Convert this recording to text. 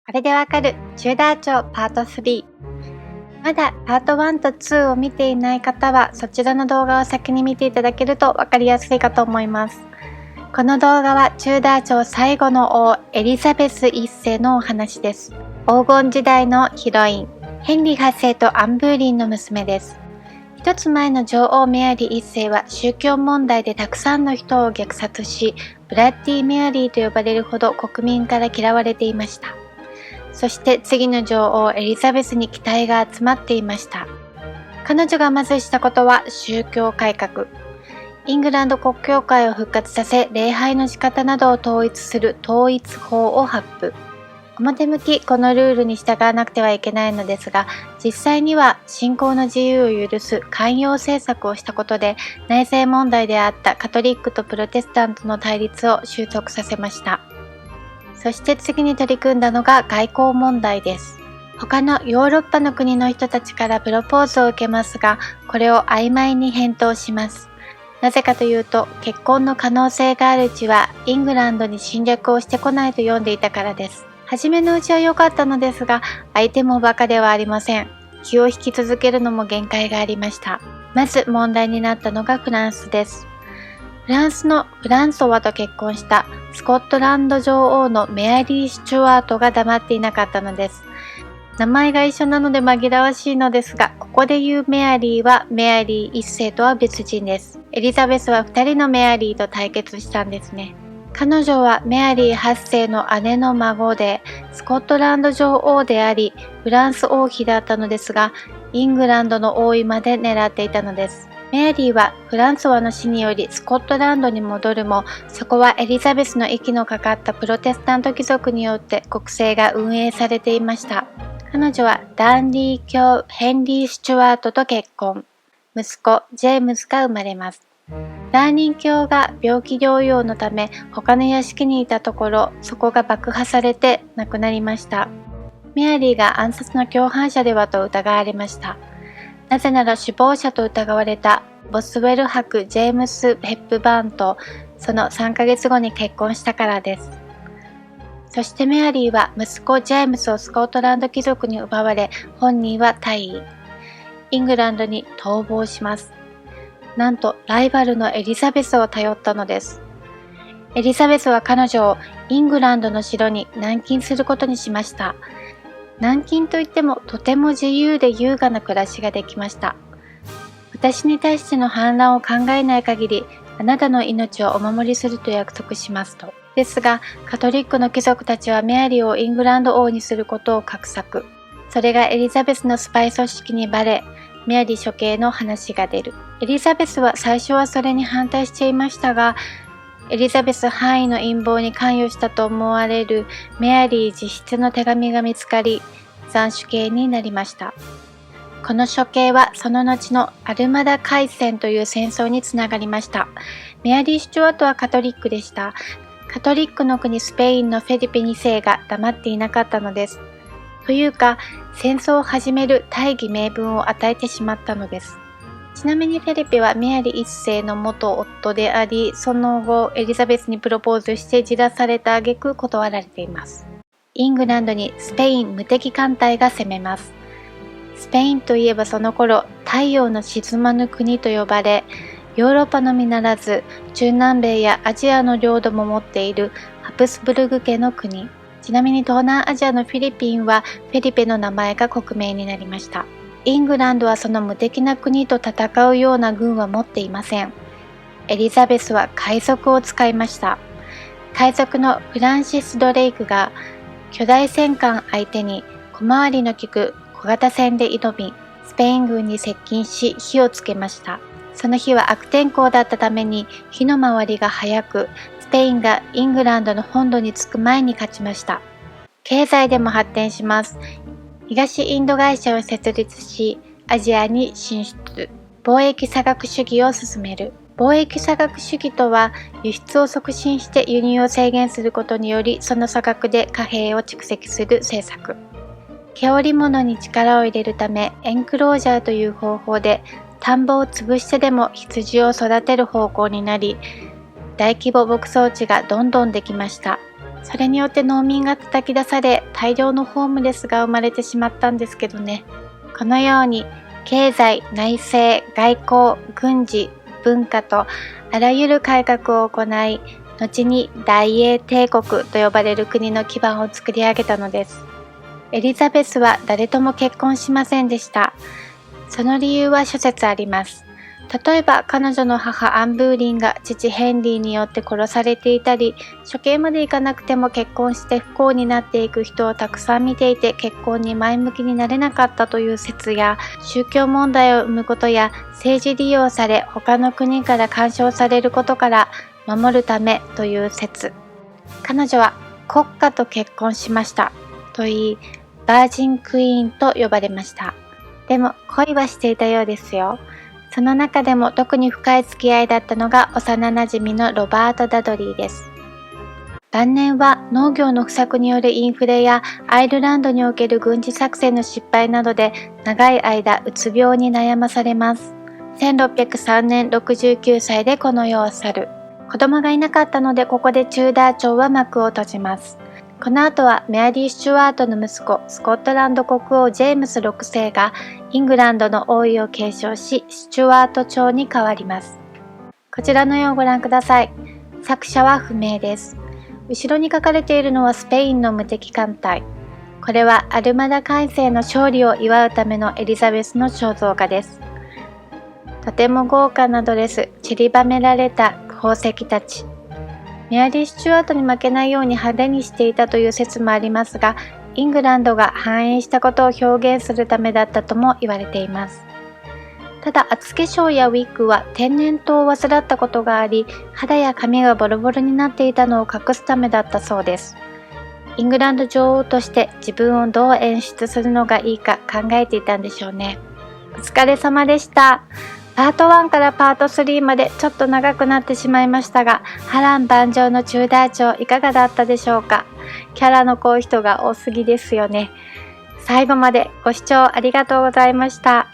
これでわかるチューダー町パート3。まだパート1と2を見ていない方はそちらの動画を先に見ていただけるとわかりやすいかと思います。この動画はチューダー町最後の王エリザベス1世のお話です。黄金時代のヒロインヘンリー8世とアン・ブーリンの娘です。一つ前の女王メアリー1世は宗教問題でたくさんの人を虐殺し、ブラッディ・メアリーと呼ばれるほど国民から嫌われていました。そして次の女王エリザベスに期待が集まっていました。彼女がまずしたことは宗教改革。イングランド国教会を復活させ、礼拝の仕方などを統一する統一法を発布。表向きこのルールに従わなくてはいけないのですが、実際には信仰の自由を許す寛容政策をしたことで、内政問題であったカトリックとプロテスタントの対立を収束させました。そして次に取り組んだのが外交問題です。他のヨーロッパの国の人たちからプロポーズを受けますが、これを曖昧に返答します。なぜかというと、結婚の可能性があるうちはイングランドに侵略をしてこないと読んでいたからです。初めのうちは良かったのですが、相手もバカではありません。気を引き続けるのも限界がありました。まず問題になったのがフランスです。フランスのフランソワと結婚したスコットランド女王のメアリー・スチュワートが黙っていなかったのです。名前が一緒なので紛らわしいのですが、ここで言うメアリーはメアリー1世とは別人です。エリザベスは2人のメアリーと対決したんですね。彼女はメアリー8世の姉の孫で、スコットランド女王であり、フランス王妃だったのですが、イングランドの王位まで狙っていたのです。メアリーはフランソワの死によりスコットランドに戻るも、そこはエリザベスの息のかかったプロテスタント貴族によって国政が運営されていました。彼女はダンリー卿ヘンリー・スチュワートと結婚。息子ジェームズが生まれます。ダーニン卿が病気療養のため他の屋敷にいたところ、そこが爆破されて亡くなりました。メアリーが暗殺の共犯者ではと疑われました。なぜなら首謀者と疑われたボスウェル伯ジェームス・ヘップバーンとその3ヶ月後に結婚したからです。そしてメアリーは息子ジェームスをスコットランド貴族に奪われ、本人は退位。イングランドに逃亡します。なんとライバルのエリザベスを頼ったのです。エリザベスは彼女をイングランドの城に軟禁することにしました。軟禁といってもとても自由で優雅な暮らしができました。私に対しての反乱を考えない限り、あなたの命をお守りすると約束しますと。ですが、カトリックの貴族たちはメアリーをイングランド王にすることを画策。それがエリザベスのスパイ組織にバレ、メアリー処刑の話が出る。エリザベスは最初はそれに反対していましたが、エリザベス範囲の陰謀に関与したと思われるメアリー自筆の手紙が見つかり、斬首刑になりました。この処刑はその後のアルマダ海戦という戦争につながりました。メアリー・スチュワートはカトリックでした。カトリックの国スペインのフェリペ2世が黙っていなかったのです。というか、戦争を始める大義名分を与えてしまったのです。ちなみにフェリペはメアリー1世の元夫であり、その後エリザベスにプロポーズしてじらされた挙句断られています。イングランドにスペイン無敵艦隊が攻めます。スペインといえばその頃、太陽の沈まぬ国と呼ばれ、ヨーロッパのみならず中南米やアジアの領土も持っているハプスブルグ家の国。ちなみに東南アジアのフィリピンはフェリペの名前が国名になりました。イングランドはその無敵な国と戦うような軍は持っていません。エリザベスは海賊を使いました。海賊のフランシス・ドレイクが巨大戦艦相手に小回りの利く小型船で挑み、スペイン軍に接近し火をつけました。その日は悪天候だったために火の回りが早く、スペインがイングランドの本土に着く前に勝ちました。経済でも発展します。東インド会社を設立し、アジアに進出。貿易差額主義を進める。貿易差額主義とは、輸出を促進して輸入を制限することにより、その差額で貨幣を蓄積する政策。毛織物に力を入れるため、エンクロージャーという方法で、田んぼを潰してでも羊を育てる方向になり、大規模牧草地がどんどんできました。それによって農民が叩き出され、大量のホームレスが生まれてしまったんですけどね。このように経済、内政、外交、軍事、文化とあらゆる改革を行い、後に大英帝国と呼ばれる国の基盤を作り上げたのです。エリザベスは誰とも結婚しませんでした。その理由は諸説あります。例えば彼女の母アン・ブーリンが父ヘンリーによって殺されていたり、処刑までいかなくても結婚して不幸になっていく人をたくさん見ていて結婚に前向きになれなかったという説や、宗教問題を生むことや政治利用され他の国から干渉されることから守るためという説。彼女は国家と結婚しましたと言い、バージンクイーンと呼ばれました。でも恋はしていたようですよ。その中でも特に深い付き合いだったのが幼なじみのロバート・ダドリーです。晩年は農業の不作によるインフレやアイルランドにおける軍事作戦の失敗などで長い間うつ病に悩まされます。1603年69歳でこの世を去る。子供がいなかったのでここでチューダー朝は幕を閉じます。この後はメアリー・スチュワートの息子、スコットランド国王ジェームス6世がイングランドの王位を継承し、スチュワート朝に変わります。こちらの絵をご覧ください。作者は不明です。後ろに書かれているのはスペインの無敵艦隊。これはアルマダ海戦の勝利を祝うためのエリザベスの肖像画です。とても豪華なドレス、散りばめられた宝石たち。メアリー・スチュワートに負けないように派手にしていたという説もありますが、イングランドが繁栄したことを表現するためだったとも言われています。ただ厚化粧やウィッグは天然痘を患ったことがあり、肌や髪がボロボロになっていたのを隠すためだったそうです。イングランド女王として自分をどう演出するのがいいか考えていたんでしょうね。お疲れ様でした。パート1からパート3までちょっと長くなってしまいましたが、波乱万丈のチューダー朝いかがだったでしょうか。キャラの濃い人が多すぎですよね。最後までご視聴ありがとうございました。